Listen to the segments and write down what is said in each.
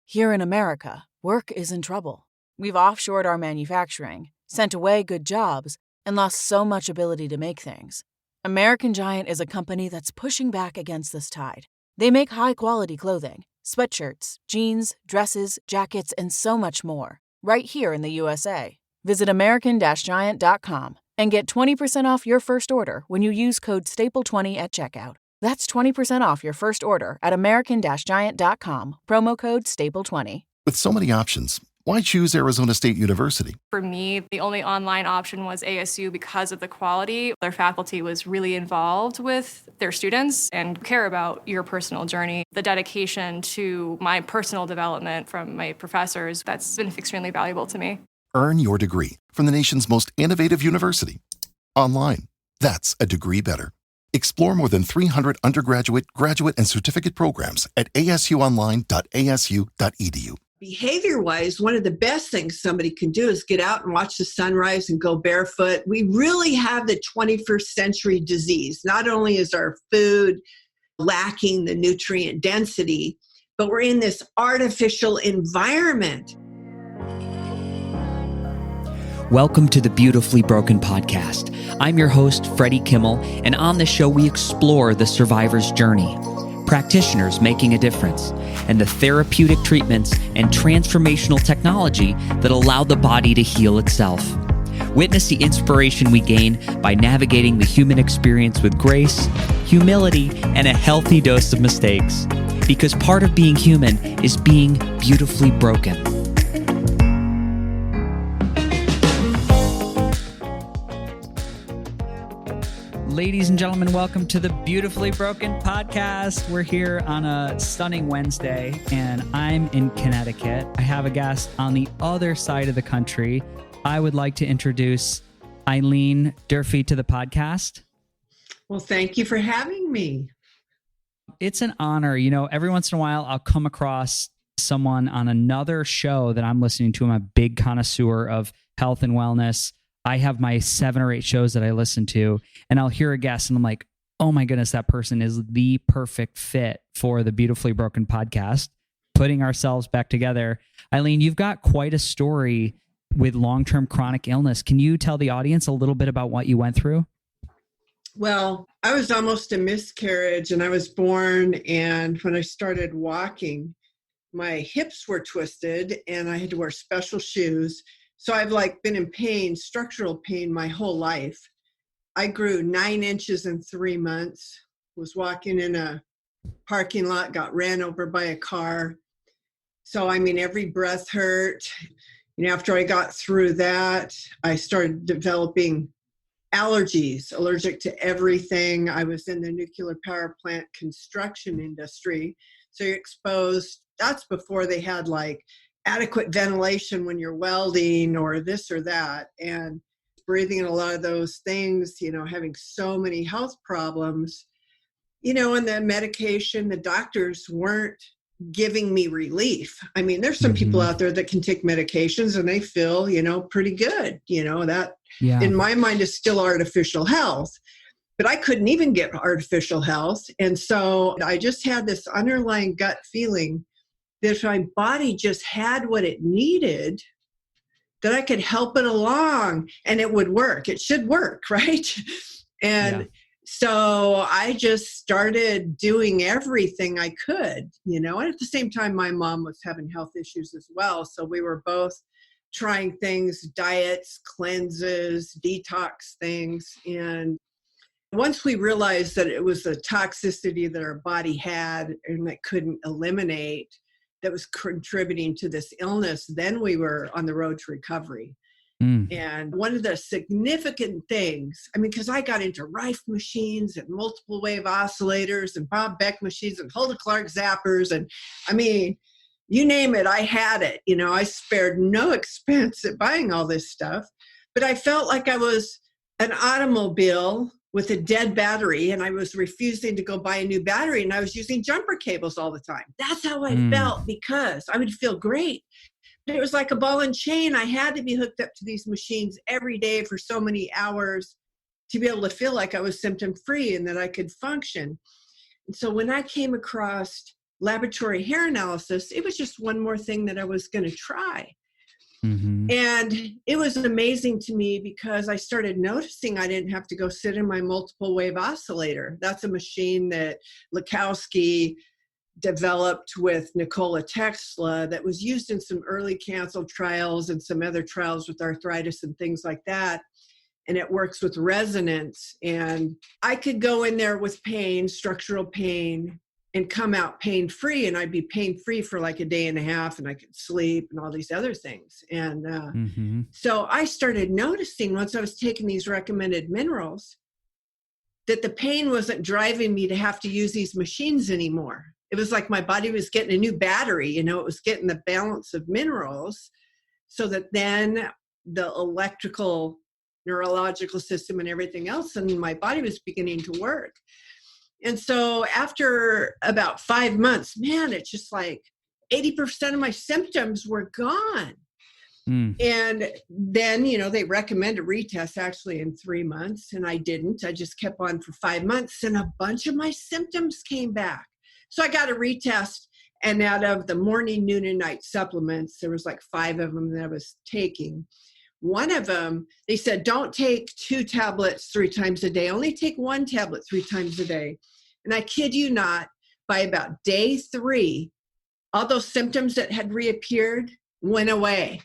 Here in America, work is in trouble. We've offshored our manufacturing, sent away good jobs, and lost so much ability to make things. American Giant is a company that's pushing back against this tide. They make high-quality clothing, sweatshirts, jeans, dresses, jackets, and so much more, right here in the USA. Visit American-Giant.com and get 20% off your first order when you use code STAPLE20 at checkout. That's 20% off your first order at American-Giant.com, promo code STAPLE20. With so many options, why choose Arizona State University? For me, the only online option was ASU because of the quality. Their faculty was really involved with their students and care about your personal journey. The dedication to my personal development from my professors, that's been extremely valuable to me. Earn your degree from the nation's most innovative university. Online. That's a degree better. Explore more than 300 undergraduate, graduate, and certificate programs at asuonline.asu.edu. Behavior-wise, one of the best things somebody can do is get out and watch the sunrise and go barefoot. We really have the 21st century disease. Not only is our food lacking the nutrient density, but we're in this artificial environment. Welcome to the Beautifully Broken podcast. I'm your host, Freddie Kimmel, and on this show we explore the survivor's journey, practitioners making a difference, and the therapeutic treatments and transformational technology that allow the body to heal itself. Witness the inspiration we gain by navigating the human experience with grace, humility, and a healthy dose of mistakes. Because part of being human is being beautifully broken. Ladies and gentlemen, welcome to the Beautifully Broken podcast. We're here on a stunning Wednesday, and I'm in Connecticut. I have a guest on the other side of the country. I would like to introduce Eileen Durfee to the podcast. Well, thank you for having me. It's an honor. You know, every once in a while, I'll come across someone on another show that I'm listening to. I'm a big connoisseur of health and wellness. I have my 7 or 8 shows that I listen to, and I'll hear a guest and I'm like, oh my goodness, that person is the perfect fit for the Beautifully Broken podcast, putting ourselves back together. Eileen, you've got quite a story with long-term chronic illness. Can you tell the audience a little bit about what you went through? Well, I was almost a miscarriage, and I was born, and when I started walking, my hips were twisted and I had to wear special shoes. So I've been in pain, structural pain my whole life. I grew 9 inches in 3 months, was walking in a parking lot, got ran over by a car. So, every breath hurt. After I got through that, I started developing allergies, allergic to everything. I was in the nuclear power plant construction industry. So you're exposed. That's before they had adequate ventilation when you're welding or this or that, and breathing in a lot of those things, having so many health problems, and the medication, the doctors weren't giving me relief. There's some people out there that can take medications and they feel, pretty good, that in my mind is still artificial health, but I couldn't even get artificial health. And so I just had this underlying gut feeling that if my body just had what it needed, that I could help it along and it would work. It should work, right? And so I just started doing everything I could, and at the same time, my mom was having health issues as well. So we were both trying things, diets, cleanses, detox things. And once we realized that it was a toxicity that our body had and that couldn't eliminate, that was contributing to this illness, then we were on the road to recovery. And one of the significant things, because I got into Rife machines and multiple wave oscillators and Bob Beck machines and Hulda Clark zappers. And you name it, I had it. I spared no expense at buying all this stuff, but I felt like I was an automobile with a dead battery, and I was refusing to go buy a new battery, and I was using jumper cables all the time. That's how I felt, because I would feel great. But it was like a ball and chain. I had to be hooked up to these machines every day for so many hours to be able to feel like I was symptom-free and that I could function. And so when I came across laboratory hair analysis, it was just one more thing that I was going to try. Mm-hmm. And it was amazing to me because I started noticing I didn't have to go sit in my multiple wave oscillator. That's a machine that Lukowski developed with Nikola Tesla that was used in some early cancer trials and some other trials with arthritis and things like that. And it works with resonance. And I could go in there with pain, structural pain, and come out pain-free, and I'd be pain-free for like a day and a half, and I could sleep and all these other things. And so I started noticing once I was taking these recommended minerals that the pain wasn't driving me to have to use these machines anymore. It was like my body was getting a new battery, it was getting the balance of minerals so that then the electrical, neurological system and everything else in my body was beginning to work. And so after about 5 months, man, it's just like 80% of my symptoms were gone. And then, they recommend a retest actually in 3 months. And I didn't. I just kept on for 5 months and a bunch of my symptoms came back. So I got a retest. And out of the morning, noon, and night supplements, there was like 5 of them that I was taking. One of them, they said, don't take 2 tablets 3 times a day. Only take 1 tablet 3 times a day. And I kid you not, by about day 3, all those symptoms that had reappeared went away.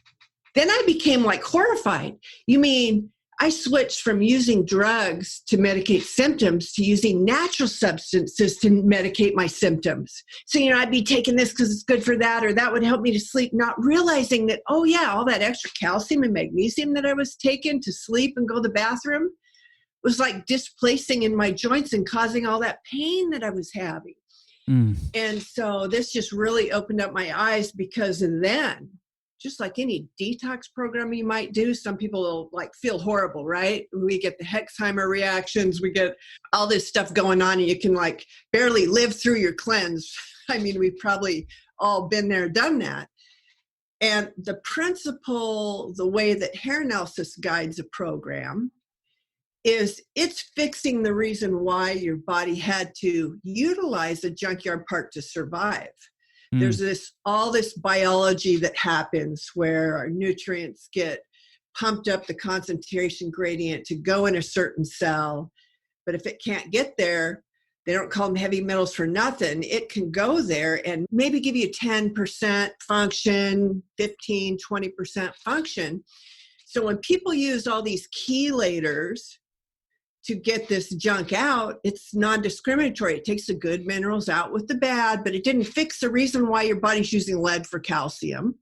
Then I became like horrified. You mean I switched from using drugs to medicate symptoms to using natural substances to medicate my symptoms. So, I'd be taking this because it's good for that, or that would help me to sleep, not realizing that, oh yeah, all that extra calcium and magnesium that I was taking to sleep and go to the bathroom was like displacing in my joints and causing all that pain that I was having. And so this just really opened up my eyes, because then, just like any detox program you might do, some people will like feel horrible, right? We get the Hexheimer reactions, we get all this stuff going on, and you can like barely live through your cleanse. I mean, we've probably all been there, done that. And the principle, the way that hair analysis guides a program, is it's fixing the reason why your body had to utilize a junkyard part to survive. There's all this biology that happens where our nutrients get pumped up the concentration gradient to go in a certain cell. But if it can't get there, they don't call them heavy metals for nothing. It can go there and maybe give you 10% function, 15, 20% function. So when people use all these chelators to get this junk out, it's non-discriminatory. It takes the good minerals out with the bad, but it didn't fix the reason why your body's using lead for calcium.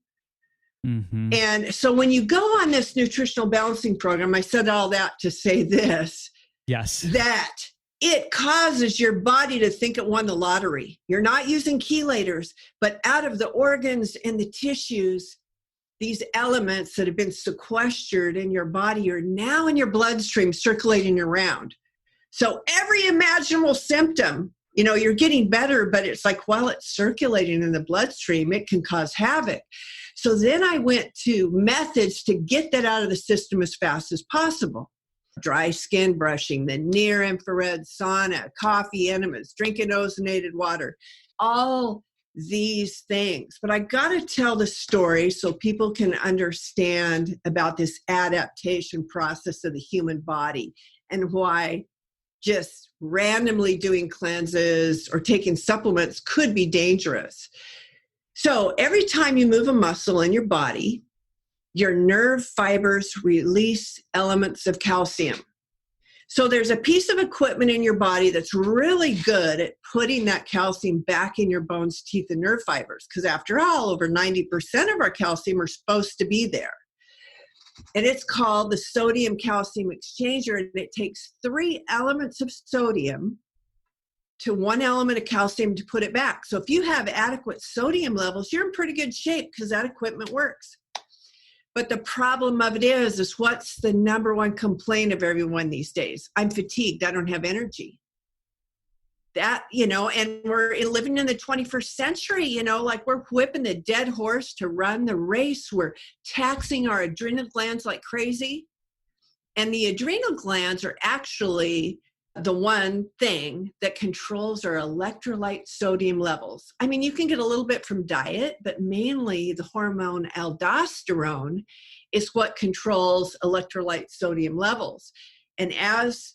And so when you go on this nutritional balancing program, I said all that to say this, that it causes your body to think it won the lottery. You're not using chelators, but out of the organs and the tissues, these elements that have been sequestered in your body are now in your bloodstream circulating around. So every imaginable symptom, you're getting better, but it's like while it's circulating in the bloodstream, it can cause havoc. So then I went to methods to get that out of the system as fast as possible. Dry skin brushing, the near infrared sauna, coffee enemas, drinking ozonated water, all these things. But I got to tell the story so people can understand about this adaptation process of the human body and why just randomly doing cleanses or taking supplements could be dangerous. So every time you move a muscle in your body, your nerve fibers release elements of calcium. So there's a piece of equipment in your body that's really good at putting that calcium back in your bones, teeth, and nerve fibers. Because after all, over 90% of our calcium are supposed to be there. And it's called the sodium-calcium exchanger. And it takes 3 elements of sodium to 1 element of calcium to put it back. So if you have adequate sodium levels, you're in pretty good shape because that equipment works. But the problem of it is what's the number one complaint of everyone these days? I'm fatigued. I don't have energy. That, and we're living in the 21st century, like we're whipping the dead horse to run the race. We're taxing our adrenal glands like crazy. And the adrenal glands are actually the one thing that controls our electrolyte sodium levels. I mean, you can get a little bit from diet, but mainly the hormone aldosterone is what controls electrolyte sodium levels. And 80%,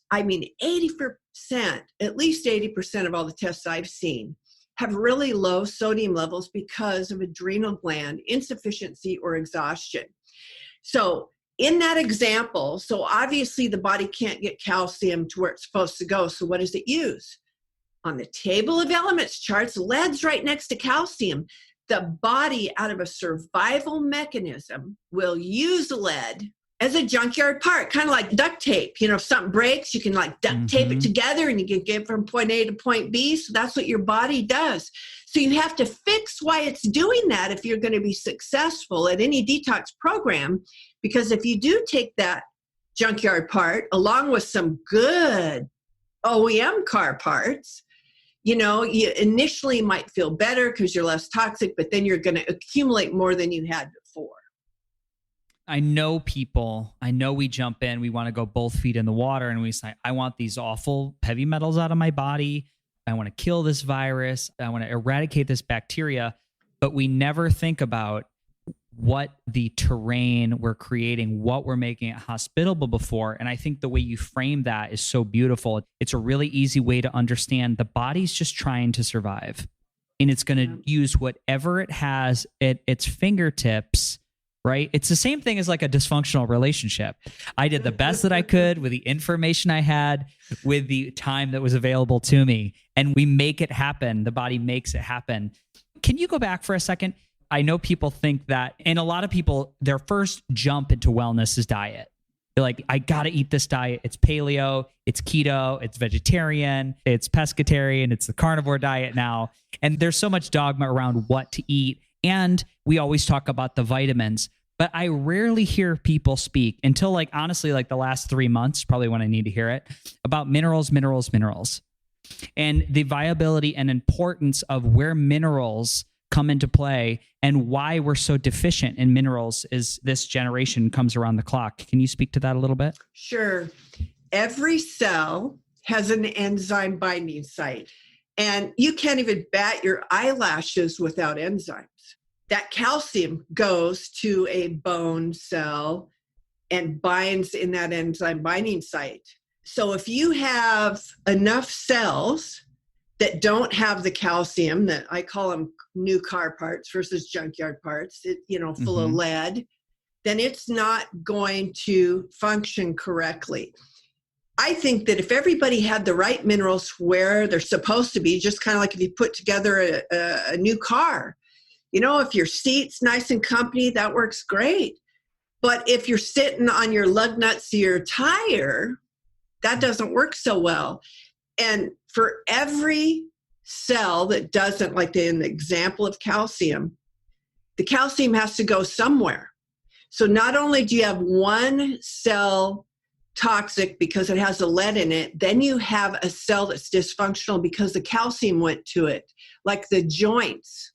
at least 80% of all the tests I've seen have really low sodium levels because of adrenal gland insufficiency or exhaustion. So in that example, so obviously the body can't get calcium to where it's supposed to go. So what does it use? On the table of elements charts, lead's right next to calcium. The body, out of a survival mechanism, will use lead as a junkyard part, kind of like duct tape. You know, if something breaks, you can like duct tape it together and you can get from point A to point B. So that's what your body does. So you have to fix why it's doing that if you're going to be successful at any detox program. Because if you do take that junkyard part along with some good OEM car parts, you know, you initially might feel better because you're less toxic, but then you're going to accumulate more than you had before. I know we jump in, we want to go both feet in the water and we say, I want these awful heavy metals out of my body. I want to kill this virus. I want to eradicate this bacteria. But we never think about what the terrain we're creating, what we're making it hospitable before. And I think the way you frame that is so beautiful. It's a really easy way to understand the body's just trying to survive. And it's going to use whatever it has at its fingertips, right? It's the same thing as like a dysfunctional relationship. I did the best that I could with the information I had, with the time that was available to me. And we make it happen. The body makes it happen. Can you go back for a second? I know people think that, and a lot of people, their first jump into wellness is diet. They're like, I got to eat this diet. It's paleo, it's keto, it's vegetarian, it's pescatarian, it's the carnivore diet now. And there's so much dogma around what to eat. And we always talk about the vitamins, but I rarely hear people speak until like, honestly, like the last 3 months, probably when I need to hear it, about minerals, and the viability and importance of where minerals come into play and why we're so deficient in minerals as this generation comes around the clock. Can you speak to that a little bit? Sure. Every cell has an enzyme binding site, and you can't even bat your eyelashes without enzymes. That calcium goes to a bone cell and binds in that enzyme binding site. So if you have enough cells that don't have the calcium, that I call them new car parts versus junkyard parts, full of lead, then it's not going to function correctly. I think that if everybody had the right minerals where they're supposed to be, just kind of like if you put together a new car, if your seat's nice and comfy, that works great. But if you're sitting on your lug nuts of your tire, that doesn't work so well. And for every cell that doesn't, like in the example of calcium, the calcium has to go somewhere. So not only do you have one cell toxic because it has a lead in it, then you have a cell that's dysfunctional because the calcium went to it, like the joints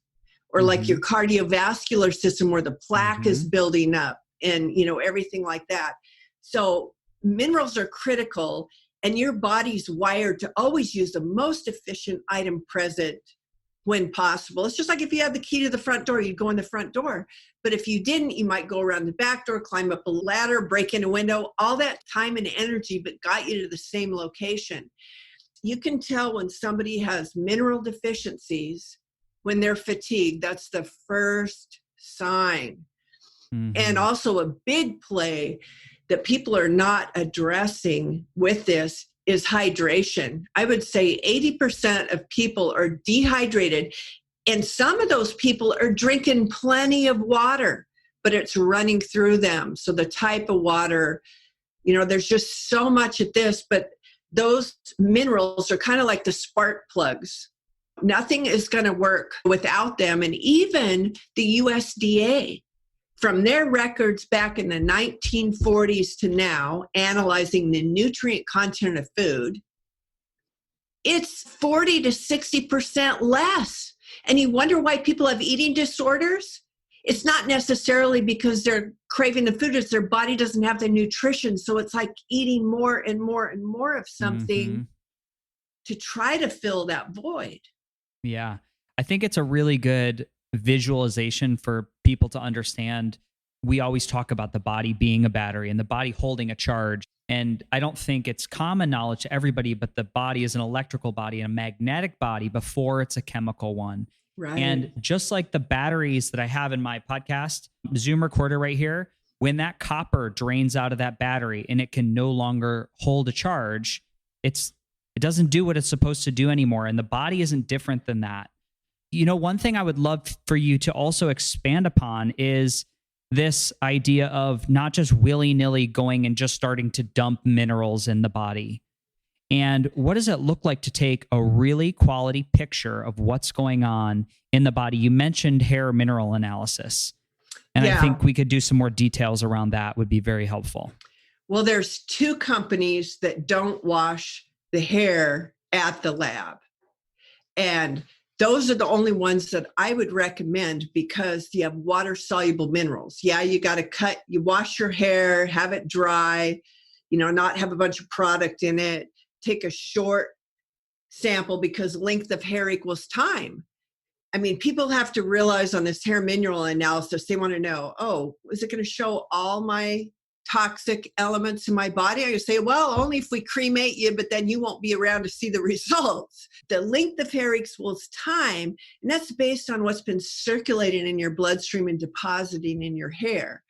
or like your cardiovascular system where the plaque is building up and, everything like that. So minerals are critical, and your body's wired to always use the most efficient item present when possible. It's just like if you had the key to the front door, you'd go in the front door. But if you didn't, you might go around the back door, climb up a ladder, break in a window, all that time and energy, but got you to the same location. You can tell when somebody has mineral deficiencies when they're fatigued. That's the first sign. And also a big play that people are not addressing with this is hydration. I would say 80% of people are dehydrated, and some of those people are drinking plenty of water, but it's running through them. So the type of water, there's just so much at this, but those minerals are kind of like the spark plugs. Nothing is going to work without them. And even the USDA, from their records back in the 1940s to now, analyzing the nutrient content of food, it's 40 to 60% less. And you wonder why people have eating disorders? It's not necessarily because they're craving the food, it's their body doesn't have the nutrition. So it's like eating more and more and more of something to try to fill that void. Yeah. I think it's a really good visualization for people to understand. We always talk about the body being a battery and the body holding a charge. And I don't think it's common knowledge to everybody, but the body is an electrical body and a magnetic body before it's a chemical one. Right. And just like the batteries that I have in my podcast, Zoom recorder right here, when that copper drains out of that battery and it can no longer hold a charge, it doesn't do what it's supposed to do anymore. And the body isn't different than that. You know, one thing I would love for you to also expand upon is this idea of not just willy-nilly going and just starting to dump minerals in the body. And what does it look like to take a really quality picture of what's going on in the body? You mentioned hair mineral analysis. And I think we could do some more details around that would be very helpful. Well, there's 2 companies that don't wash the hair at the lab. And those are the only ones that I would recommend because you have water-soluble minerals. Yeah, you got to you wash your hair, have it dry, not have a bunch of product in it. Take a short sample because length of hair equals time. I mean, people have to realize on this hair mineral analysis, they want to know, is it going to show all my toxic elements in my body? I say, well, only if we cremate you, but then you won't be around to see the results. The length of hair equals time, and that's based on what's been circulating in your bloodstream and depositing in your hair.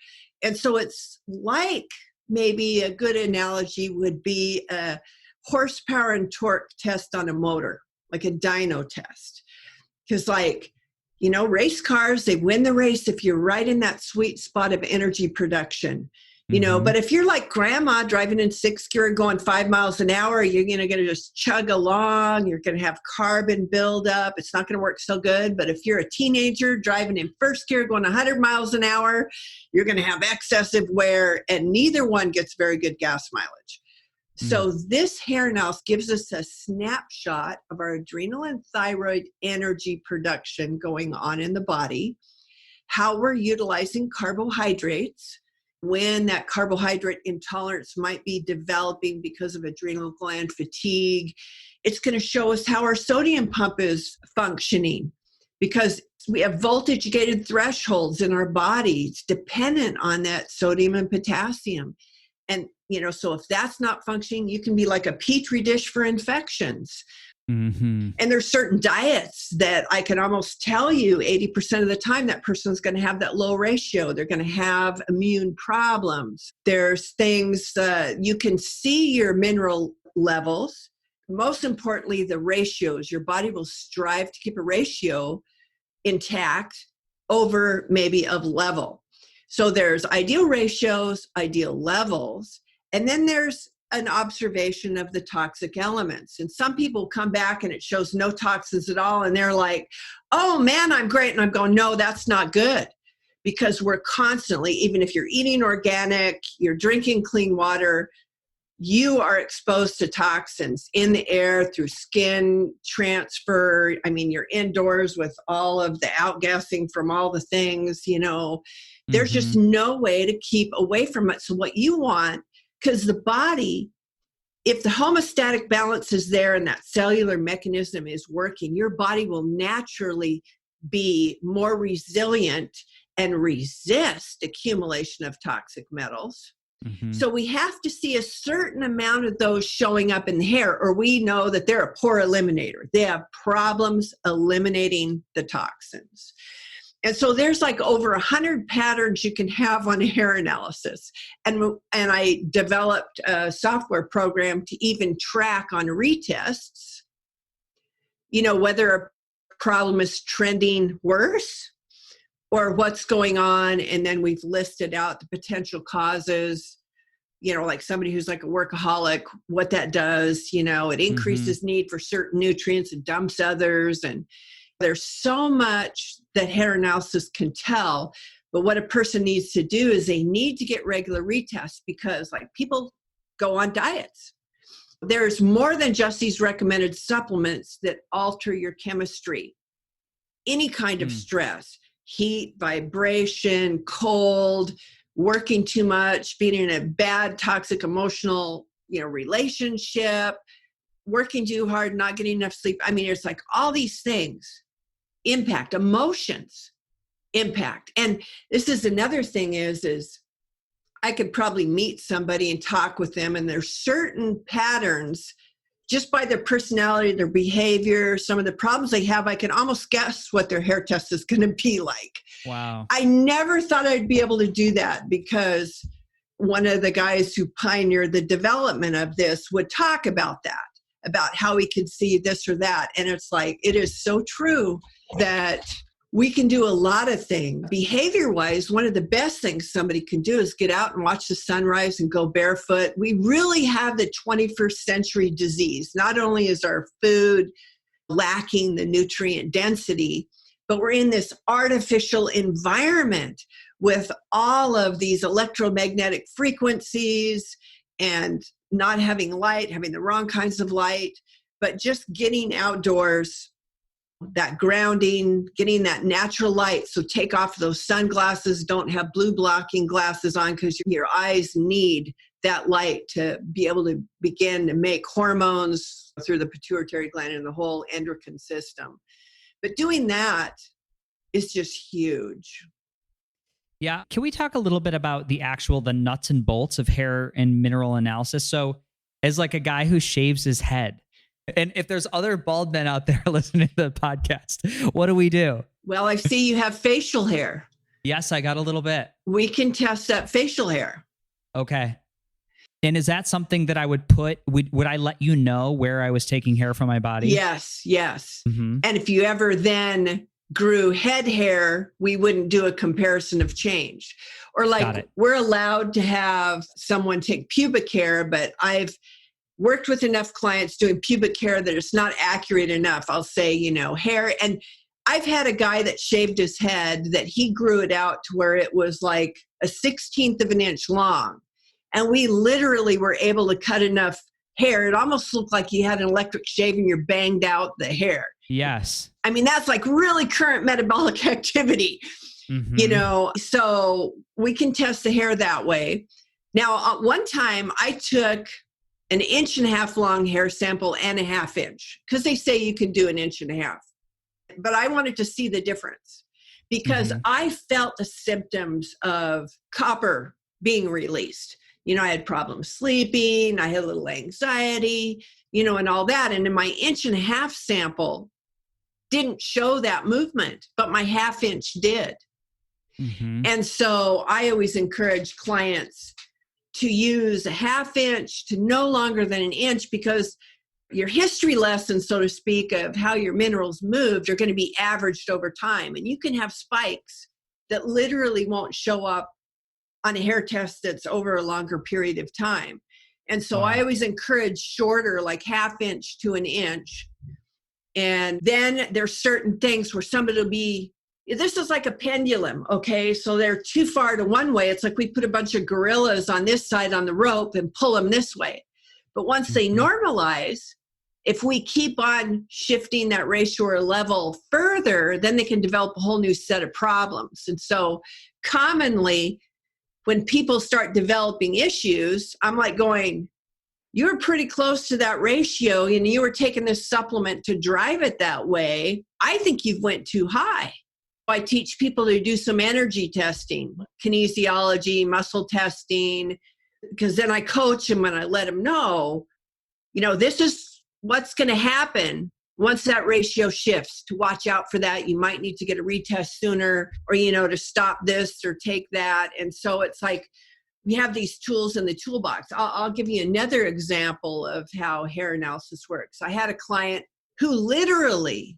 And so it's like maybe a good analogy would be a horsepower and torque test on a motor, like a dyno test. Because race cars, they win the race if you're right in that sweet spot of energy production. But if you're like grandma driving in 6th gear going 5 miles an hour, you're going to just chug along. You're going to have carbon buildup. It's not going to work so good. But if you're a teenager driving in 1st gear going 100 miles an hour, you're going to have excessive wear, and neither one gets very good gas mileage. So this hair analysis gives us a snapshot of our adrenal and thyroid energy production going on in the body, how we're utilizing carbohydrates, when that carbohydrate intolerance might be developing because of adrenal gland fatigue. It's going to show us how our sodium pump is functioning because we have voltage gated thresholds in our bodies dependent on that sodium and potassium. And, so if that's not functioning, you can be like a petri dish for infections. And there's certain diets that I can almost tell you 80% of the time that person's going to have that low ratio. They're going to have immune problems. There's things you can see your mineral levels. Most importantly, the ratios. Your body will strive to keep a ratio intact over maybe of level. So there's ideal ratios, ideal levels, and then there's an observation of the toxic elements. And some people come back and it shows no toxins at all. And they're like, oh man, I'm great. And I'm going, no, that's not good. Because we're constantly, even if you're eating organic, you're drinking clean water, you are exposed to toxins in the air through skin transfer. I mean, you're indoors with all of the outgassing from all the things, there's just no way to keep away from it. So what you want, because the body, if the homeostatic balance is there and that cellular mechanism is working, your body will naturally be more resilient and resist accumulation of toxic metals. So we have to see a certain amount of those showing up in the hair, or we know that they're a poor eliminator. They have problems eliminating the toxins. And so there's like over 100 patterns you can have on a hair analysis. And I developed a software program to even track on retests, whether a problem is trending worse or what's going on. And then we've listed out the potential causes, like somebody who's like a workaholic, what that does, it increases need for certain nutrients and dumps others. And there's so much that hair analysis can tell, but what a person needs to do is they need to get regular retests because people go on diets. There's more than just these recommended supplements that alter your chemistry. Any kind of stress, heat, vibration, cold, working too much, being in a bad, toxic, emotional, relationship, working too hard, not getting enough sleep. I mean, it's like all these things impact, emotions impact. And this is another thing is I could probably meet somebody and talk with them, and there's certain patterns just by their personality, their behavior, some of the problems they have. I can almost guess what their hair test is going to be like. Wow. I never thought I'd be able to do that, because one of the guys who pioneered the development of this would talk about that, about how we can see this or that. And it's like, it is so true that we can do a lot of things. Behavior-wise, one of the best things somebody can do is get out and watch the sunrise and go barefoot. We really have the 21st century disease. Not only is our food lacking the nutrient density, but we're in this artificial environment with all of these electromagnetic frequencies and not having light, having the wrong kinds of light, but just getting outdoors, that grounding, getting that natural light. So take off those sunglasses, don't have blue blocking glasses on, because your eyes need that light to be able to begin to make hormones through the pituitary gland and the whole endocrine system. But doing that is just huge. Yeah. Can we talk a little bit about the nuts and bolts of hair and mineral analysis? So as like a guy who shaves his head, and if there's other bald men out there listening to the podcast, what do we do? Well, I see you have facial hair. Yes, I got a little bit. We can test that facial hair. Okay. And is that something that I would put, would I let you know where I was taking hair from my body? Yes, yes. Mm-hmm. And if you ever then grew head hair, we wouldn't do a comparison of change. Or like, we're allowed to have someone take pubic hair, but I've worked with enough clients doing pubic hair that it's not accurate enough. I'll say, hair. And I've had a guy that shaved his head that he grew it out to where it was like a 16th of an inch long. And we literally were able to cut enough hair. It almost looked like you had an electric shave and you're banged out the hair. Yes. I mean, that's like really current metabolic activity, so we can test the hair that way. Now, one time I took an 1.5 inch long hair sample and a 1/2 inch, because they say you can do 1.5 inches. But I wanted to see the difference, because I felt the symptoms of copper being released. I had problems sleeping, I had a little anxiety, and all that. And in my 1.5 inch sample didn't show that movement, but my 1/2 inch did. Mm-hmm. And so I always encourage clients to use a 1/2 inch to no longer than 1 inch, because your history lesson, so to speak, of how your minerals moved are going to be averaged over time. And you can have spikes that literally won't show up on a hair test that's over a longer period of time. And so I always encourage shorter, like 1/2 inch to 1 inch. And then there's certain things where somebody will be, this is like a pendulum, okay? So they're too far to one way. It's like we put a bunch of gorillas on this side on the rope and pull them this way. But once they normalize, if we keep on shifting that ratio or level further, then they can develop a whole new set of problems. And so commonly, when people start developing issues, I'm like going, you were pretty close to that ratio and you were taking this supplement to drive it that way. I think you've went too high. I teach people to do some energy testing, kinesiology, muscle testing, because then I coach them and I let them know, this is what's going to happen once that ratio shifts. To watch out for that, you might need to get a retest sooner, or, to stop this or take that. And so it's like, we have these tools in the toolbox. I'll give you another example of how hair analysis works. I had a client who literally,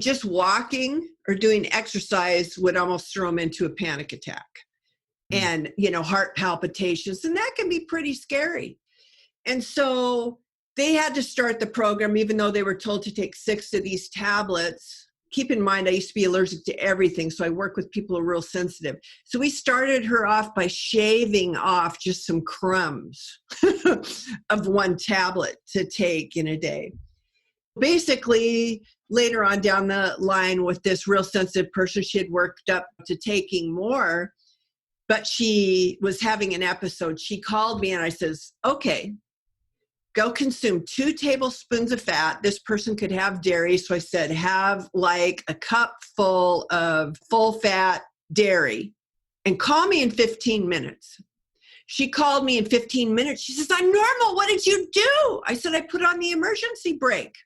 just walking or doing exercise would almost throw him into a panic attack. And, heart palpitations, and that can be pretty scary. And so they had to start the program, even though they were told to take 6 of these tablets. Keep in mind, I used to be allergic to everything, so I work with people who are real sensitive. So we started her off by shaving off just some crumbs of one tablet to take in a day. Basically, later on down the line with this real sensitive person, she had worked up to taking more, but she was having an episode. She called me and I says, okay, go consume 2 tablespoons of fat. This person could have dairy. So I said, have like a cup full of full fat dairy and call me in 15 minutes. She called me in 15 minutes. She says, I'm normal. What did you do? I said, I put on the emergency brake.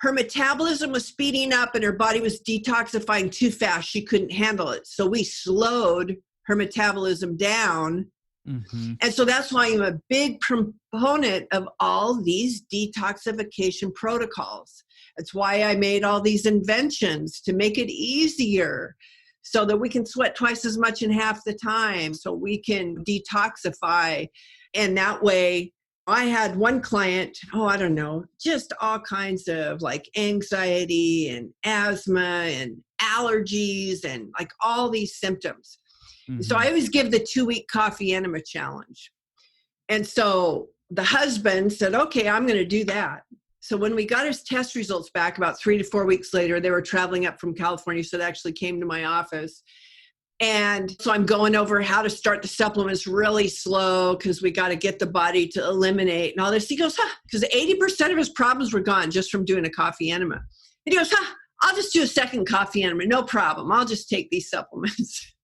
Her metabolism was speeding up and her body was detoxifying too fast. She couldn't handle it. So we slowed her metabolism down. Mm-hmm. And so that's why I'm a big proponent of all these detoxification protocols. That's why I made all these inventions to make it easier so that we can sweat twice as much in half the time, so we can detoxify. And that way, I had one client, just all kinds of like anxiety and asthma and allergies and like all these symptoms. Mm-hmm. So I always give the 2-week coffee enema challenge. And so the husband said, okay, I'm going to do that. So when we got his test results back about 3 to 4 weeks later, they were traveling up from California. So they actually came to my office. And so I'm going over how to start the supplements really slow because we got to get the body to eliminate and all this. He goes, because 80% of his problems were gone just from doing a coffee enema. And he goes, I'll just do a second coffee enema. No problem. I'll just take these supplements.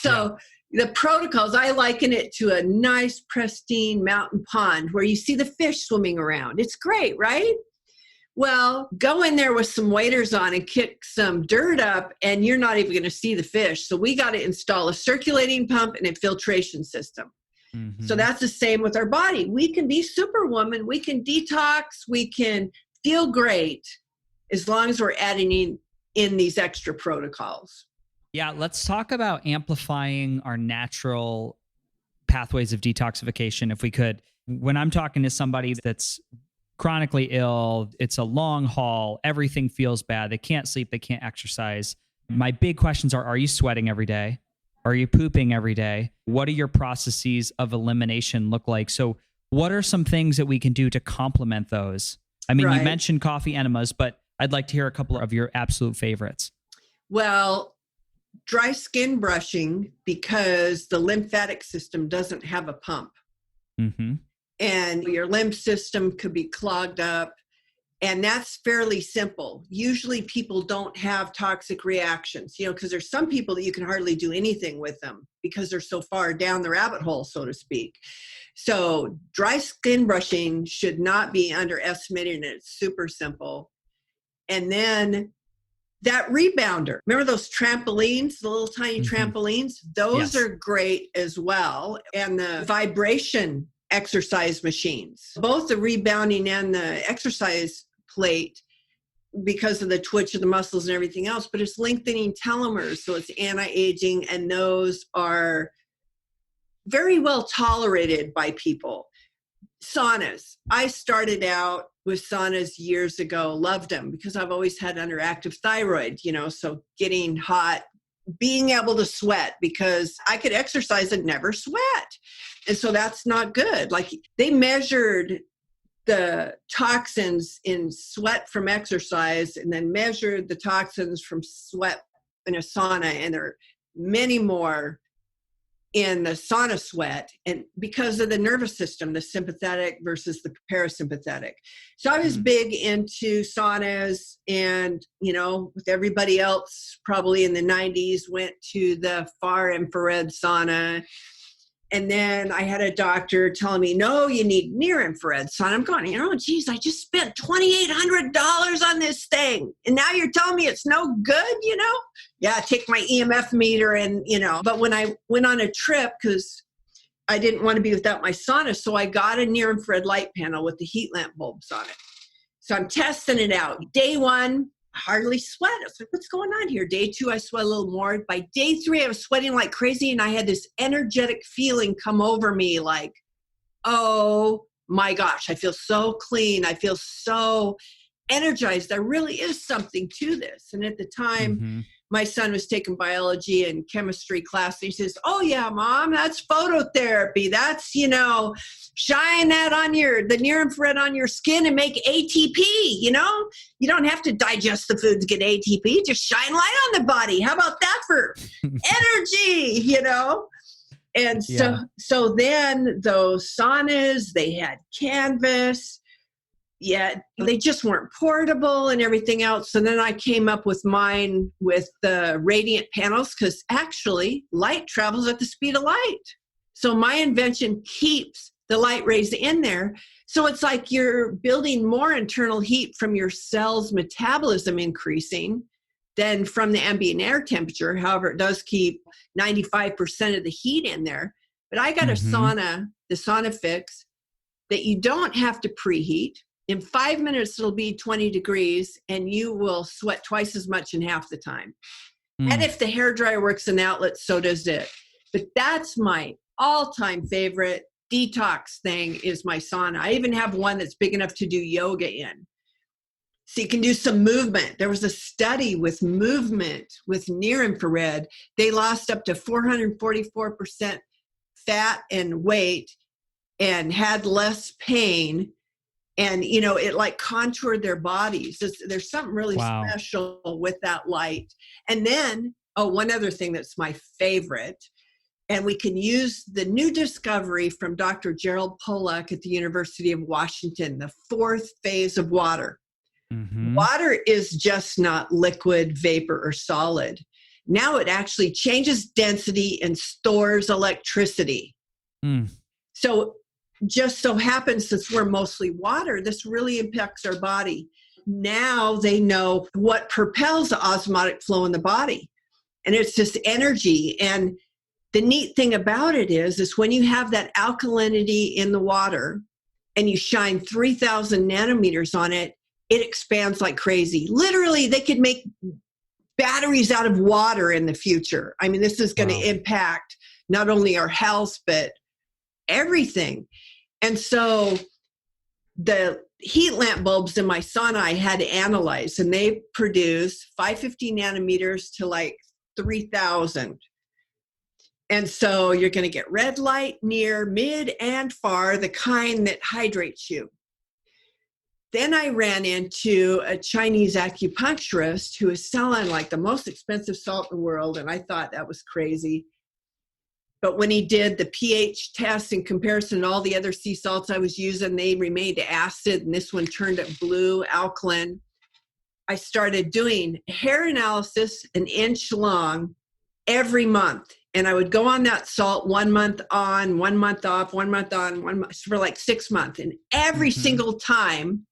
So the protocols, I liken it to a nice, pristine mountain pond where you see the fish swimming around. It's great, right? Well, go in there with some waders on and kick some dirt up and you're not even going to see the fish. So we got to install a circulating pump and a filtration system. Mm-hmm. So that's the same with our body. We can be superwoman. We can detox. We can feel great as long as we're adding in these extra protocols. Yeah, let's talk about amplifying our natural pathways of detoxification, if we could. When I'm talking to somebody that's chronically ill, it's a long haul, everything feels bad, they can't sleep, they can't exercise. My big questions are you sweating every day? Are you pooping every day? What do your processes of elimination look like? So what are some things that we can do to complement those? I mean, You mentioned coffee enemas, but I'd like to hear a couple of your absolute favorites. Well, dry skin brushing, because the lymphatic system doesn't have a pump. Mm-hmm. And your lymph system could be clogged up. And that's fairly simple. Usually people don't have toxic reactions, because there's some people that you can hardly do anything with them because they're so far down the rabbit hole, so to speak. So dry skin brushing should not be underestimated, and it's super simple. And then that rebounder, remember those trampolines, the little tiny trampolines? Those are great as well. And the vibration exercise machines, both the rebounding and the exercise plate, because of the twitch of the muscles and everything else, but it's lengthening telomeres. So it's anti-aging, and those are very well tolerated by people. Saunas. I started out with saunas years ago, loved them because I've always had underactive thyroid, so getting hot, being able to sweat, because I could exercise and never sweat. And so that's not good. Like, they measured the toxins in sweat from exercise and then measured the toxins from sweat in a sauna, and there are many more in the sauna sweat, and because of the nervous system, the sympathetic versus the parasympathetic. So I was big into saunas, and, with everybody else, probably in the 90s, went to the far infrared sauna. And then I had a doctor telling me, no, you need near infrared sauna. I'm going, geez, I just spent $2,800 on this thing. And now you're telling me it's no good, Yeah, take my EMF meter and, But when I went on a trip, because I didn't want to be without my sauna, so I got a near infrared light panel with the heat lamp bulbs on it. So I'm testing it out. Day 1, I hardly sweat. I was like, what's going on here? Day 2, I sweat a little more. By day 3, I was sweating like crazy, and I had this energetic feeling come over me like, oh my gosh, I feel so clean. I feel so energized. There really is something to this. And at the time, my son was taking biology and chemistry class. He says, oh yeah, Mom, that's phototherapy. That's, shine that on the near infrared on your skin and make ATP, You don't have to digest the food to get ATP. Just shine light on the body. How about that for energy, And Yeah. so then those saunas, they had canvas, yet they just weren't portable and everything else. So then I came up with mine with the radiant panels, because actually light travels at the speed of light. So my invention keeps the light rays in there. So it's like you're building more internal heat from your cell's metabolism increasing than from the ambient air temperature. However, it does keep 95% of the heat in there. But I got a sauna, the Sauna Fix, that you don't have to preheat. In 5 minutes, it'll be 20 degrees and you will sweat twice as much in half the time. And if the hairdryer works in outlets, so does it. But that's my all-time favorite detox thing, is my sauna. I even have one that's big enough to do yoga in. So you can do some movement. There was a study with movement with near infrared. They lost up to 444% fat and weight and had less pain. And, you know, it like contoured their bodies. There's something really special with that light. And then, one other thing that's my favorite, and we can use the new discovery from Dr. Gerald Pollack at the University of Washington, the 4th phase of water. Water is just not liquid, vapor, or solid. Now it actually changes density and stores electricity. So just so happens, since we're mostly water, this really impacts our body. Now they know what propels the osmotic flow in the body. And it's this energy. And the neat thing about it is when you have that alkalinity in the water and you shine 3,000 nanometers on it, it expands like crazy. Literally, they could make batteries out of water in the future. I mean, this is going to impact not only our health, but everything. And so the heat lamp bulbs in my sauna, I had to analyze, and they produce 550 nanometers to like 3,000. And so you're going to get red light, near, mid, and far, the kind that hydrates you. Then I ran into a Chinese acupuncturist who was selling like the most expensive salt in the world, and I thought that was crazy. But when he did the pH test in comparison to all the other sea salts I was using, they remained acid, and this one turned up blue, alkaline. I started doing hair analysis, an inch long, every month. And I would go on that salt 1 month on, 1 month off, 1 month on, 1 month, for like 6 months. And every single time,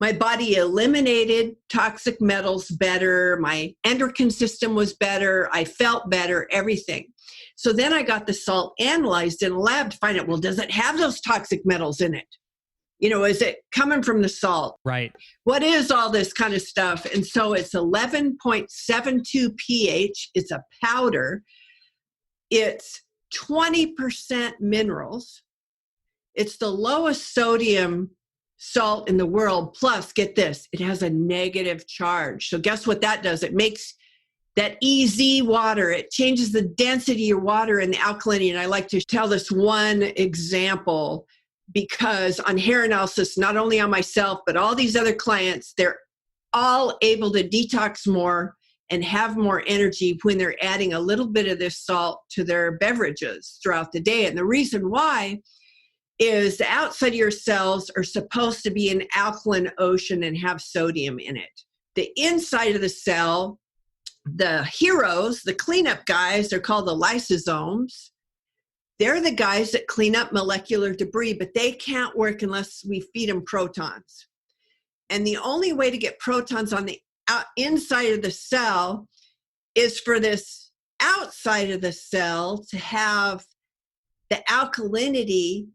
my body eliminated toxic metals better. My endocrine system was better. I felt better, everything. So then I got the salt analyzed in a lab to find out, well, does it have those toxic metals in it? You know, is it coming from the salt? Right. What is all this kind of stuff? And so it's 11.72 pH. It's a powder. It's 20% minerals. It's the lowest sodium salt in the world. Plus, get this, it has a negative charge. So guess what that does? It makes that EZ water, it changes the density of your water and the alkalinity. And I like to tell this one example because on hair analysis, not only on myself, but all these other clients, they're all able to detox more and have more energy when they're adding a little bit of this salt to their beverages throughout the day. And the reason why is the outside of your cells are supposed to be an alkaline ocean and have sodium in it. The inside of the cell, the heroes, the cleanup guys, they're called the lysosomes. They're the guys that clean up molecular debris, but they can't work unless we feed them protons. And the only way to get protons on the inside of the cell is for this outside of the cell to have the alkalinity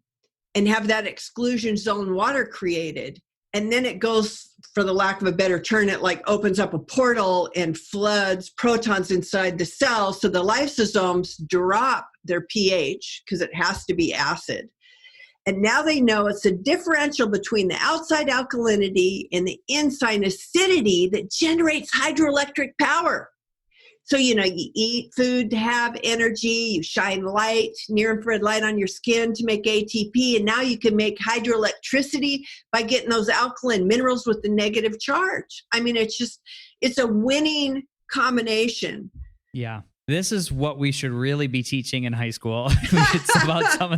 and have that exclusion zone water created. And then it goes, for the lack of a better term, it like opens up a portal and floods protons inside the cell. So the lysosomes drop their pH because it has to be acid. And now they know it's a differential between the outside alkalinity and the inside acidity that generates hydroelectric power. So, you know, you eat food to have energy, you shine light, near infrared light on your skin to make ATP, and now you can make hydroelectricity by getting those alkaline minerals with the negative charge. I mean, it's a winning combination. Yeah. This is what we should really be teaching in high school. It's about some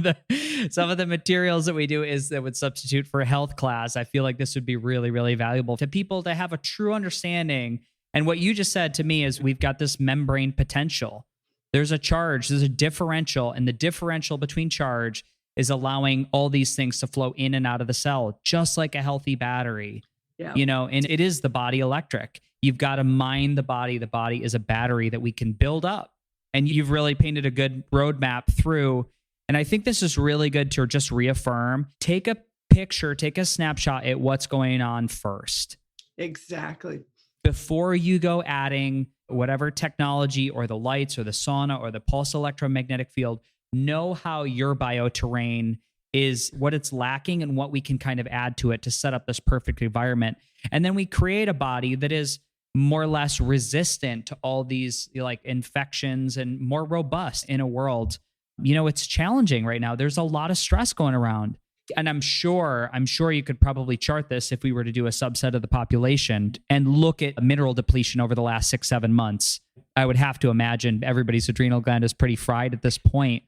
of the materials that we do is that would substitute for a health class. I feel like this would be really, really valuable to people to have a true understanding. And what you just said to me is we've got this membrane potential. There's a charge, there's a differential, and the differential between charge is allowing all these things to flow in and out of the cell, just like a healthy battery. Yeah. And it is the body electric. You've got to mind the body. The body is a battery that we can build up. And you've really painted a good roadmap through. And I think this is really good to just reaffirm. Take a picture, take a snapshot at what's going on first. Exactly. Before you go adding whatever technology or the lights or the sauna or the pulse electromagnetic field, know how your bioterrain is, what it's lacking and what we can kind of add to it to set up this perfect environment. And then we create a body that is more or less resistant to all these like infections and more robust in a world. It's challenging right now. There's a lot of stress going around. And I'm sure you could probably chart this if we were to do a subset of the population and look at mineral depletion over the last 6-7 months. I would have to imagine everybody's adrenal gland is pretty fried at this point.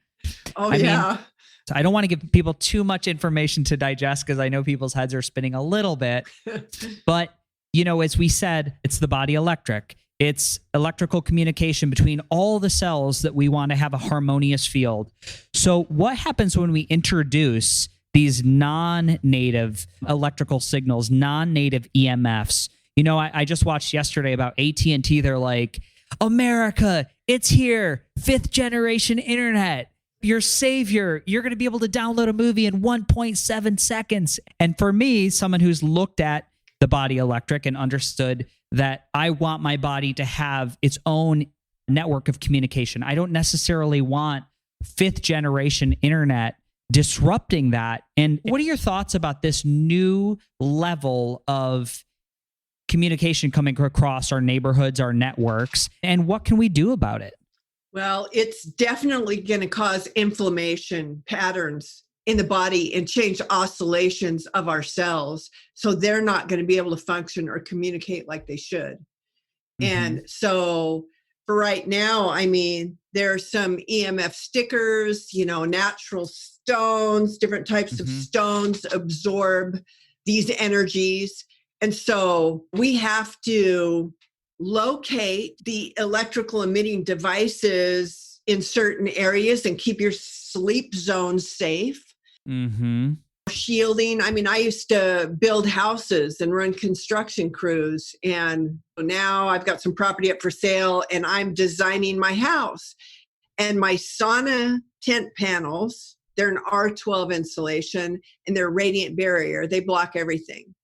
Oh, I yeah. mean, I don't want to give people too much information to digest because I know people's heads are spinning a little bit. But, as we said, it's the body electric. It's electrical communication between all the cells that we want to have a harmonious field. So what happens when we introduce these non-native electrical signals, non-native EMFs? I just watched yesterday about AT&T. They're like, America, it's here. 5th generation internet. Your savior. You're going to be able to download a movie in 1.7 seconds. And for me, someone who's looked at the body electric and understood that I want my body to have its own network of communication. I don't necessarily want 5th generation internet disrupting that. And what are your thoughts about this new level of communication coming across our neighborhoods, our networks, and what can we do about it? Well, it's definitely going to cause inflammation patterns in the body and change oscillations of our cells. So they're not going to be able to function or communicate like they should. Mm-hmm. And so for right now, there are some EMF stickers, natural stones, different types of stones absorb these energies. And so we have to locate the electrical emitting devices in certain areas and keep your sleep zones safe. Mm-hmm. Shielding. I used to build houses and run construction crews. And now I've got some property up for sale and I'm designing my house. And my sauna tent panels, they're an R12 insulation and they're radiant barrier. They block everything.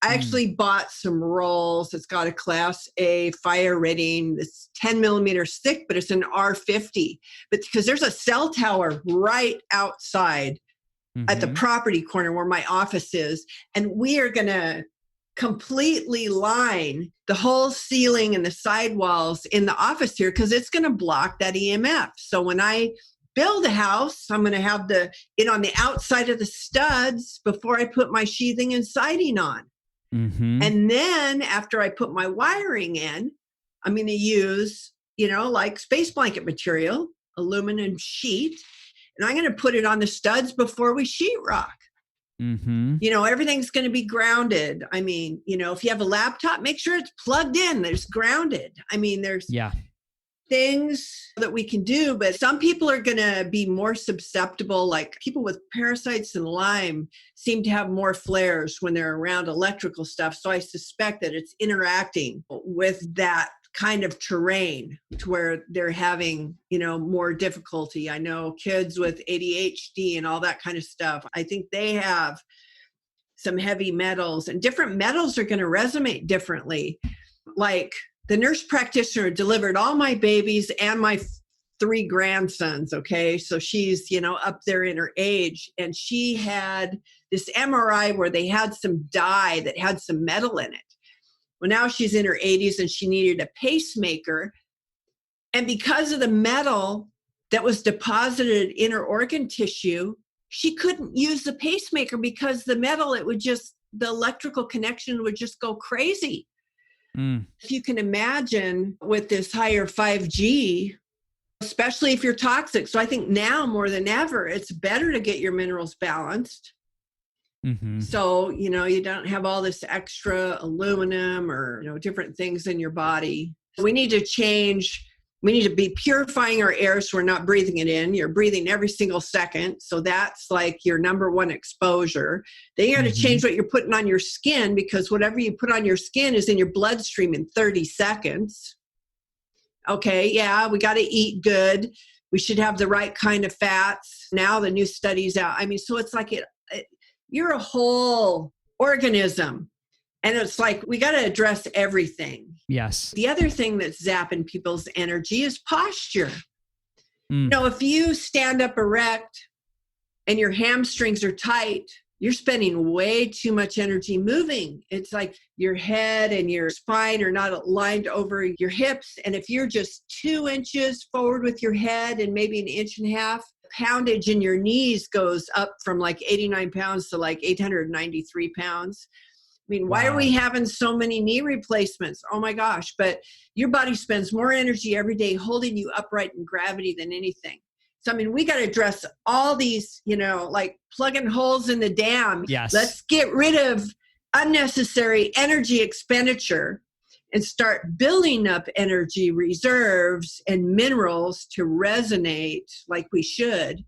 I actually bought some rolls. It's got a Class A fire rating. It's 10 millimeters thick, but it's an R50. But because there's a cell tower right outside at the property corner where my office is, and we are going to completely line the whole ceiling and the sidewalls in the office here because it's going to block that EMF. So when I build a house, I'm going to have it on the outside of the studs before I put my sheathing and siding on. Mm-hmm. And then after I put my wiring in, I'm going to use, like space blanket material, aluminum sheet, and I'm going to put it on the studs before we sheetrock. Mm-hmm. Everything's going to be grounded. If you have a laptop, make sure it's plugged in, there's grounded. There's things that we can do, but some people are going to be more susceptible, like people with parasites and Lyme seem to have more flares when they're around electrical stuff. So I suspect that it's interacting with that kind of terrain to where they're having, more difficulty. I know kids with ADHD and all that kind of stuff. I think they have some heavy metals, and different metals are going to resonate differently. Like the nurse practitioner delivered all my babies and my 3 grandsons. Okay. So she's, up there in her age, and she had this MRI where they had some dye that had some metal in it. Well, now she's in her 80s and she needed a pacemaker. And because of the metal that was deposited in her organ tissue, she couldn't use the pacemaker because the metal, the electrical connection would just go crazy. If you can imagine with this higher 5G, especially if you're toxic. So I think now more than ever, it's better to get your minerals balanced. Mm-hmm. So, you don't have all this extra aluminum or, different things in your body. We need to change. We need to be purifying our air so we're not breathing it in. You're breathing every single second. So that's like your number one exposure. Then you got to change what you're putting on your skin, because whatever you put on your skin is in your bloodstream in 30 seconds. Okay, yeah, we got to eat good. We should have the right kind of fats. Now the new studies out. I mean, so it's like you're a whole organism. And it's like, we got to address everything. Yes. The other thing that's zapping people's energy is posture. If you stand up erect and your hamstrings are tight, you're spending way too much energy moving. It's like your head and your spine are not aligned over your hips. And if you're just 2 inches forward with your head and maybe 1.5 inches, poundage in your knees goes up from like 89 pounds to like 893 pounds. I mean, why are we having so many knee replacements? Oh my gosh. But your body spends more energy every day holding you upright in gravity than anything. So, I mean, we got to address all these, like plugging holes in the dam. Yes. Let's get rid of unnecessary energy expenditure and start building up energy reserves and minerals to resonate like we should.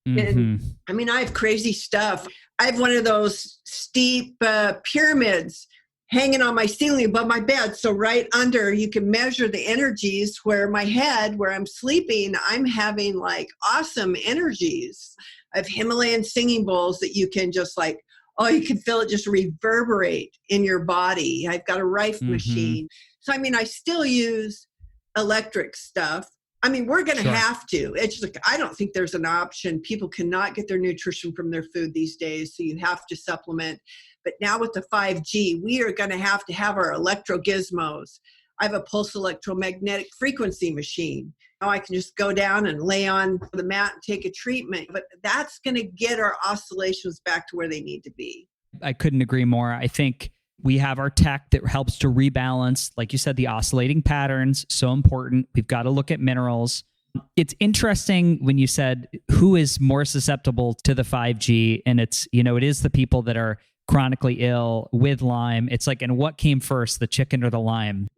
And I mean, I have crazy stuff. I have one of those steep pyramids hanging on my ceiling above my bed. So right under, you can measure the energies where my head, where I'm sleeping, I'm having like awesome energies. I have Himalayan singing bowls that you can just like, you can feel it just reverberate in your body. I've got a rife machine. So, I mean, I still use electric stuff. I mean, we're going to have to. It's like, I don't think there's an option. People cannot get their nutrition from their food these days, so you have to supplement. But now with the 5G, we are going to have our electro gizmos. I have a pulse electromagnetic frequency machine. Now I can just go down and lay on the mat and take a treatment. But that's going to get our oscillations back to where they need to be. I couldn't agree more. I think we have our tech that helps to rebalance, like you said, the oscillating patterns, so important. We've got to look at minerals. It's interesting when you said who is more susceptible to the 5G, and it's, it is the people that are chronically ill with Lyme. It's like, and what came first, the chicken or the Lyme?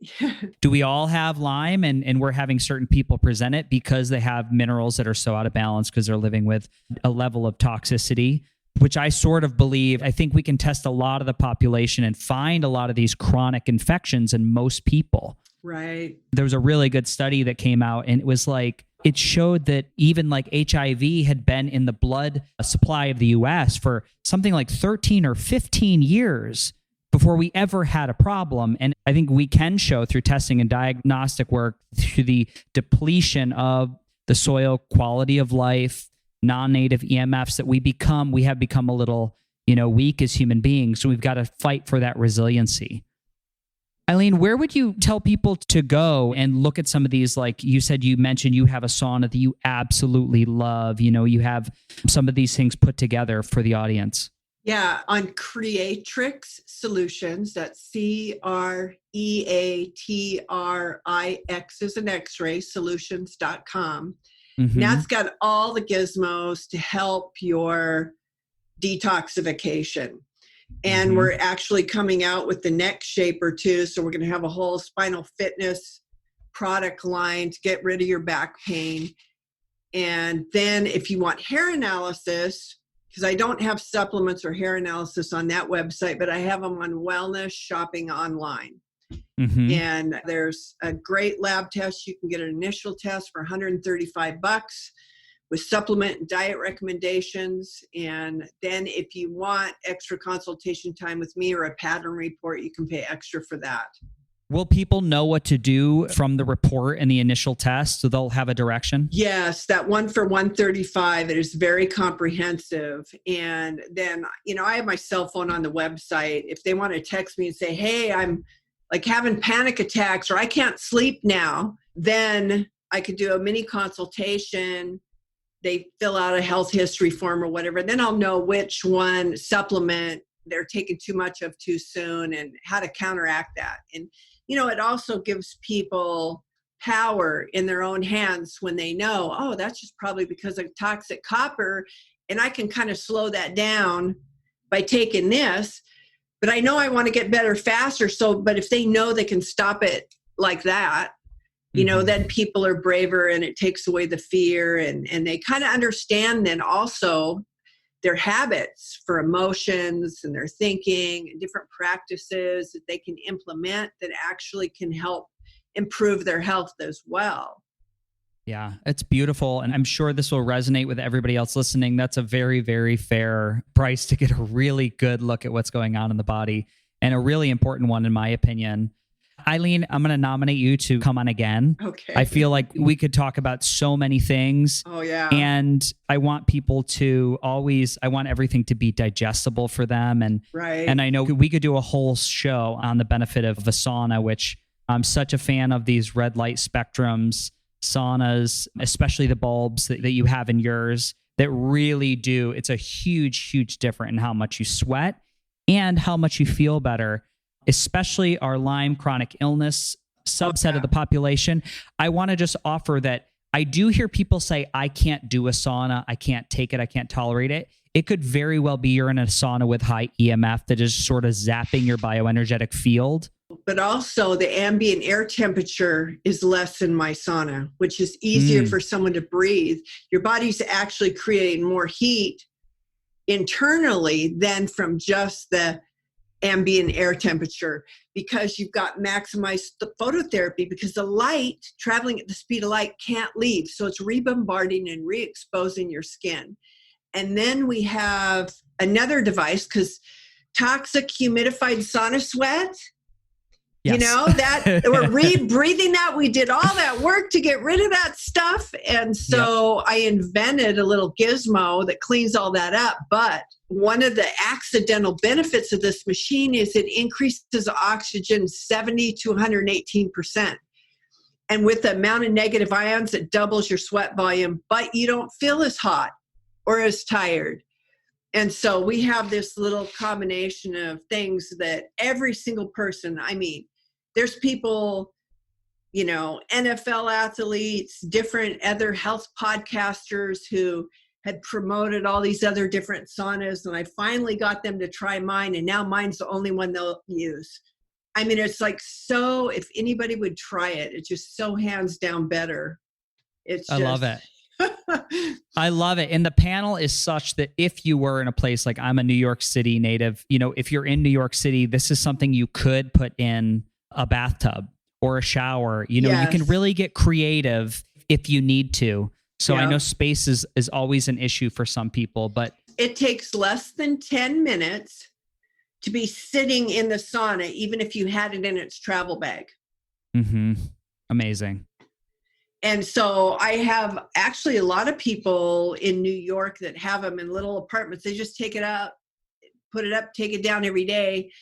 Do we all have Lyme, and we're having certain people present it because they have minerals that are so out of balance because they're living with a level of toxicity? Which I sort of believe, I think we can test a lot of the population and find a lot of these chronic infections in most people. Right. There was a really good study that came out, and it was like, it showed that even like HIV had been in the blood supply of the US for something like 13 or 15 years before we ever had a problem. And I think we can show through testing and diagnostic work, through the depletion of the soil, quality of life, non-native EMFs, that we have become a little, weak as human beings. So we've got to fight for that resiliency. Eileen, where would you tell people to go and look at some of these? Like you said, you mentioned you have a sauna that you absolutely love. You have some of these things put together for the audience. Yeah, on Creatrix Solutions, that's CREATRIX as an X-ray, solutions.com. Now it's got all the gizmos to help your detoxification. And we're actually coming out with the neck shaper too. So we're going to have a whole spinal fitness product line to get rid of your back pain. And then if you want hair analysis, because I don't have supplements or hair analysis on that website, but I have them on Wellness Shopping Online. And there's a great lab test. You can get an initial test for $135 with supplement and diet recommendations. And then if you want extra consultation time with me or a pattern report, you can pay extra for that. Will people know what to do from the report and the initial test, so they'll have a direction? Yes, that one for $135, it is very comprehensive. And then, I have my cell phone on the website. If they want to text me and say, hey, I'm like having panic attacks or I can't sleep now, then I could do a mini consultation. They fill out a health history form or whatever. Then I'll know which one supplement they're taking too much of too soon and how to counteract that. And, it also gives people power in their own hands when they know, oh, that's just probably because of toxic copper. And I can kind of slow that down by taking this, but I know I want to get better faster. So, but if they know they can stop it like that, you know, then people are braver and it takes away the fear, and they kind of understand then also their habits for emotions and their thinking and different practices that they can implement that actually can help improve their health as well. Yeah, it's beautiful. And I'm sure this will resonate with everybody else listening. That's a very, very fair price to get a really good look at what's going on in the body, and a really important one, in my opinion. Eileen, I'm going to nominate you to come on again. Okay. I feel like we could talk about so many things. Oh, yeah. And I want people to I want everything to be digestible for them. And, right. And I know we could do a whole show on the benefit of a sauna, which I'm such a fan of these red light spectrums, saunas, especially the bulbs that you have in yours, that really do. It's a huge, huge difference in how much you sweat and how much you feel better, especially our Lyme chronic illness subset of the population. I want to just offer that I do hear people say, I can't do a sauna. I can't take it. I can't tolerate it. It could very well be you're in a sauna with high EMF that is sort of zapping your bioenergetic field. But also the ambient air temperature is less in my sauna, which is easier for someone to breathe. Your body's actually creating more heat internally than from just the ambient air temperature, because you've got maximized the phototherapy, because the light traveling at the speed of light can't leave. So it's rebombarding and re-exposing your skin. And then we have another device, because toxic humidified sauna sweat, yes. You know, that we're breathing that. We did all that work to get rid of that stuff. And so I invented a little gizmo that cleans all that up. But one of the accidental benefits of this machine is it increases oxygen 70 to 118%. And with the amount of negative ions, it doubles your sweat volume, but you don't feel as hot or as tired. And so we have this little combination of things that every single person, I mean, there's people, you know, NFL athletes, different other health podcasters who had promoted all these other different saunas, and I finally got them to try mine, and now mine's the only one they'll use. I mean, it's like, so if anybody would try it, it's just so hands down better. I love it. I love it. And the panel is such that if you were in a place like, I'm a New York City native, you know, if you're in New York City, this is something you could put in a bathtub or a shower. You know, you can really get creative if you need to. So I know space is always an issue for some people, but it takes less than 10 minutes to be sitting in the sauna, even if you had it in its travel bag. Amazing. And so I have actually a lot of people in New York that have them in little apartments. They just take it out, put it up, take it down every day.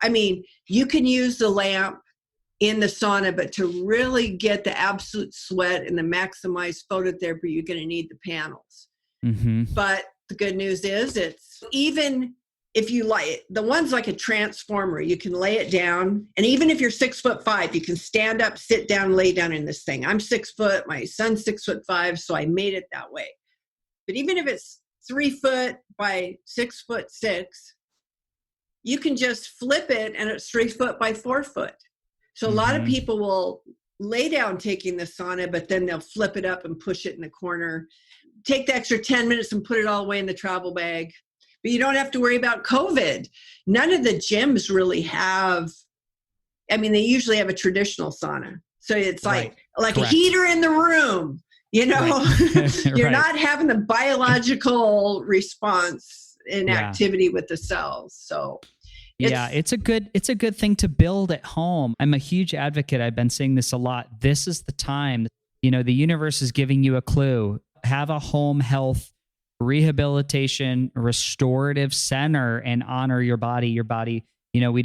I mean, you can use the lamp in the sauna, but to really get the absolute sweat and the maximized phototherapy, you're going to need the panels. But the good news is, it's even if you like the ones like a transformer, you can lay it down. And even if you're 6'5", you can stand up, sit down, lay down in this thing. I'm 6 foot, my son's 6'5", so I made it that way. But even if it's 3 foot by 6'6", you can just flip it and it's 3 foot by 4 foot. So a lot of people will lay down taking the sauna, but then they'll flip it up and push it in the corner. Take the extra 10 minutes and put it all away in the travel bag. But you don't have to worry about COVID. None of the gyms really have, I mean, they usually have a traditional sauna. So it's like a heater in the room, you know, you're not having the biological response in activity with the cells. So it's a good thing to build at home. I'm a huge advocate. I've been saying this a lot. This is the time, you know, the universe is giving you a clue. Have a home health rehabilitation restorative center and honor your body. You know, we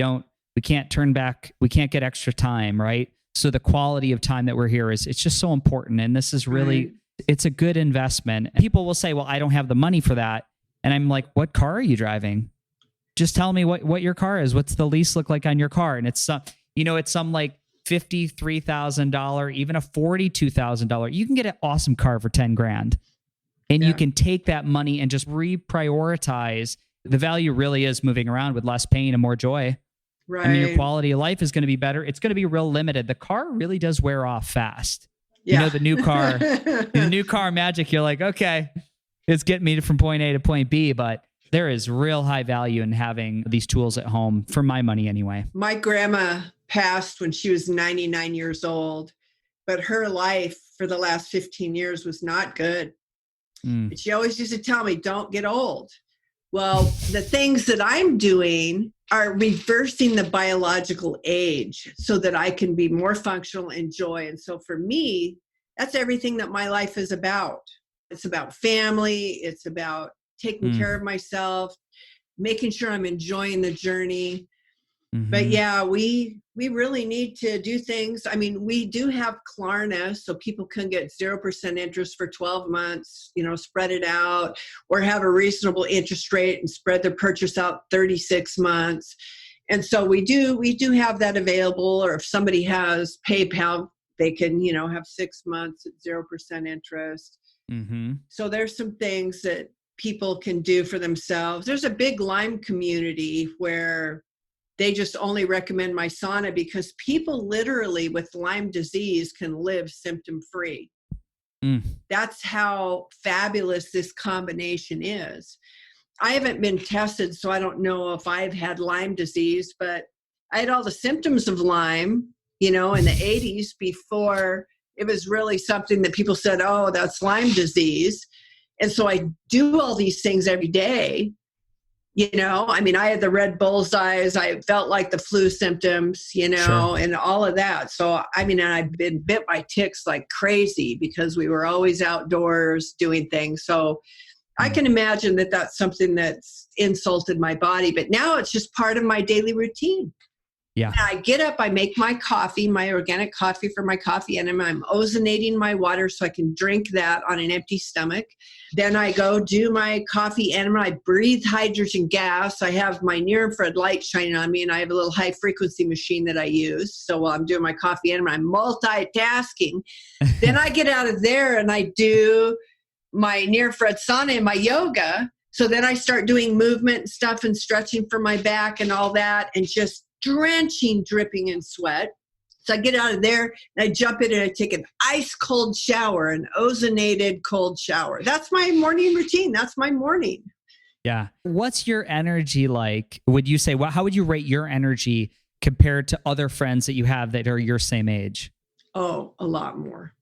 can't turn back. We can't get extra time, right? So the quality of time that we're here it's just so important. And this is really, it's a good investment. People will say, well, I don't have the money for that. And I'm like, what car are you driving? Just tell me what your car is. What's the lease look like on your car? And it's some, you know, it's some like $53,000, even a $42,000. You can get an awesome car for 10 grand. And you can take that money and just reprioritize. The value really is moving around with less pain and more joy. Right. I mean, your quality of life is going to be better. It's going to be real limited. The car really does wear off fast. Yeah. You know, the new car magic, you're like, okay, it's getting me from point A to point B, but there is real high value in having these tools at home, for my money anyway. My grandma passed when she was 99 years old, but her life for the last 15 years was not good. And she always used to tell me, don't get old. Well, the things that I'm doing are reversing the biological age so that I can be more functional and joy. And so for me, that's everything that my life is about. It's about family. It's about taking care of myself, making sure I'm enjoying the journey. But yeah, we really need to do things. I mean, we do have Klarna, so people can get 0% interest for 12 months, spread it out, or have a reasonable interest rate and spread their purchase out 36 months. And so we do have that available. Or if somebody has PayPal, they can, have 6 months at 0% interest. So there's some things that people can do for themselves. There's a big Lyme community where they just only recommend my sauna because people literally with Lyme disease can live symptom-free. That's how fabulous this combination is. I haven't been tested, so I don't know if I've had Lyme disease, but I had all the symptoms of Lyme, in the 80s before it was really something that people said, oh, that's Lyme disease. And so I do all these things every day. I mean, I had the red bullseyes. I felt like the flu symptoms, Sure. and all of that. So, I mean, and I've been bit by ticks like crazy because we were always outdoors doing things. So I can imagine that that's something that's insulted my body, but now it's just part of my daily routine. Yeah. And I get up, I make my coffee, my organic coffee for my coffee enema. I'm ozonating my water so I can drink that on an empty stomach. Then I go do my coffee enema. I breathe hydrogen gas. I have my near-infrared light shining on me, and I have a little high-frequency machine that I use. So while I'm doing my coffee enema, I'm multitasking. Then I get out of there and I do my near-infrared sauna and my yoga. So then I start doing movement and stuff and stretching for my back and all that, and just drenching, dripping in sweat. So I get out of there and I jump in and I take an ice cold shower, an ozonated cold shower. That's my morning routine. That's my morning. Yeah. What's your energy like? Would you say, how would you rate your energy compared to other friends that you have that are your same age? Oh, a lot more.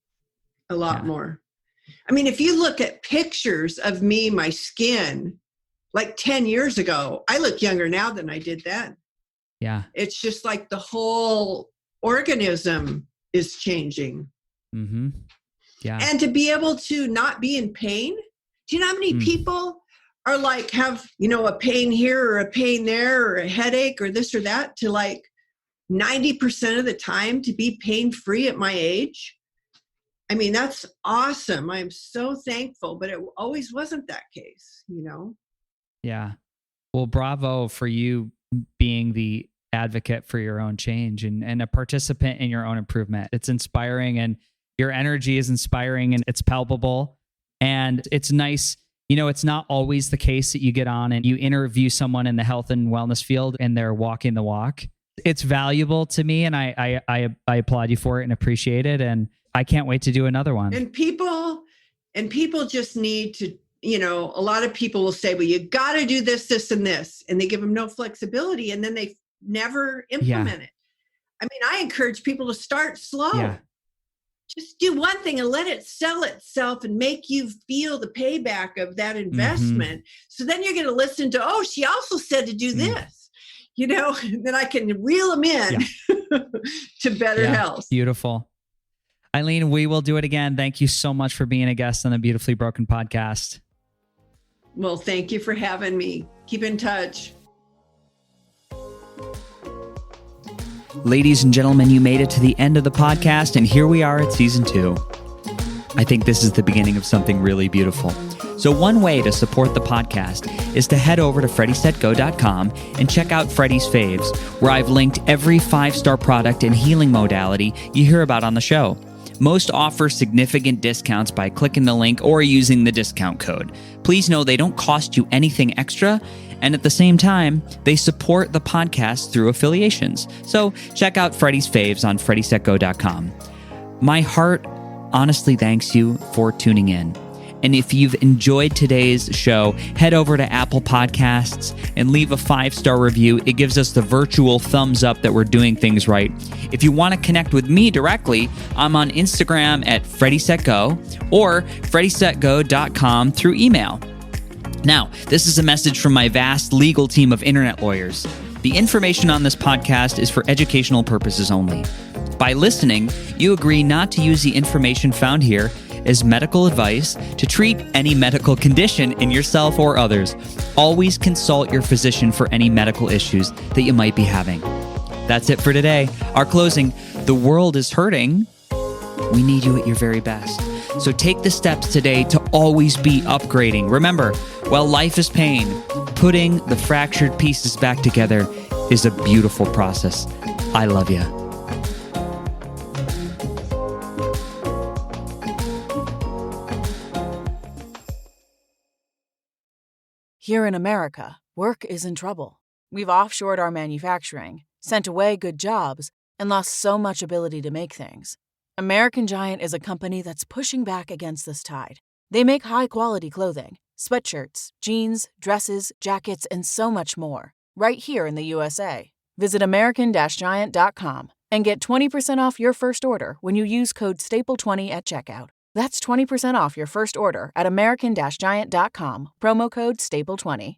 A lot more. I mean, if you look at pictures of me, my skin, like 10 years ago, I look younger now than I did then. Yeah. It's just like the whole organism is changing. Yeah. And to be able to not be in pain. Do you know how many people are like, have, a pain here or a pain there or a headache or this or that, to like 90% of the time to be pain-free at my age? I mean, that's awesome. I'm so thankful, but it always wasn't that case, Yeah. Well, bravo for you being the advocate for your own change and a participant in your own improvement. It's inspiring, and your energy is inspiring, and it's palpable. And it's nice. It's not always the case that you get on and you interview someone in the health and wellness field and they're walking the walk. It's valuable to me, and I applaud you for it and appreciate it. And I can't wait to do another one. And people just need to, a lot of people will say, well, you got to do this, this, and this. And they give them no flexibility, and then they never implement it. I mean, I encourage people to start slow. Yeah. Just do one thing and let it sell itself and make you feel the payback of that investment. So then you're going to listen to, oh, she also said to do this, and then I can reel them in to better health. Beautiful. Eileen, we will do it again. Thank you so much for being a guest on the Beautifully Broken podcast. Well, thank you for having me. Keep in touch. Ladies and gentlemen, you made it to the end of the podcast, and here we are at season 2. I think this is the beginning of something really beautiful. So one way to support the podcast is to head over to FreddieSetGo.com and check out Freddie's Faves, where I've linked every 5-star product and healing modality you hear about on the show. Most offer significant discounts by clicking the link or using the discount code. Please know they don't cost you anything extra, and at the same time, they support the podcast through affiliations. So check out Freddie's Faves on FreddieSetGo.com. My heart honestly thanks you for tuning in. And if you've enjoyed today's show, head over to Apple Podcasts and leave a 5-star review. It gives us the virtual thumbs up that we're doing things right. If you want to connect with me directly, I'm on Instagram at FreddieSetGo or FreddieSetGo.com through email. Now, this is a message from my vast legal team of internet lawyers. The information on this podcast is for educational purposes only. By listening, you agree not to use the information found here as medical advice to treat any medical condition in yourself or others. Always consult your physician for any medical issues that you might be having. That's it for today. Our closing: the world is hurting. We need you at your very best. So take the steps today to always be upgrading. Remember, while life is pain, putting the fractured pieces back together is a beautiful process. I love you. Here in America, work is in trouble. We've offshored our manufacturing, sent away good jobs, and lost so much ability to make things. American Giant is a company that's pushing back against this tide. They make high-quality clothing, sweatshirts, jeans, dresses, jackets, and so much more, right here in the USA. Visit American-Giant.com and get 20% off your first order when you use code STAPLE20 at checkout. That's 20% off your first order at American-Giant.com, promo code STAPLE20.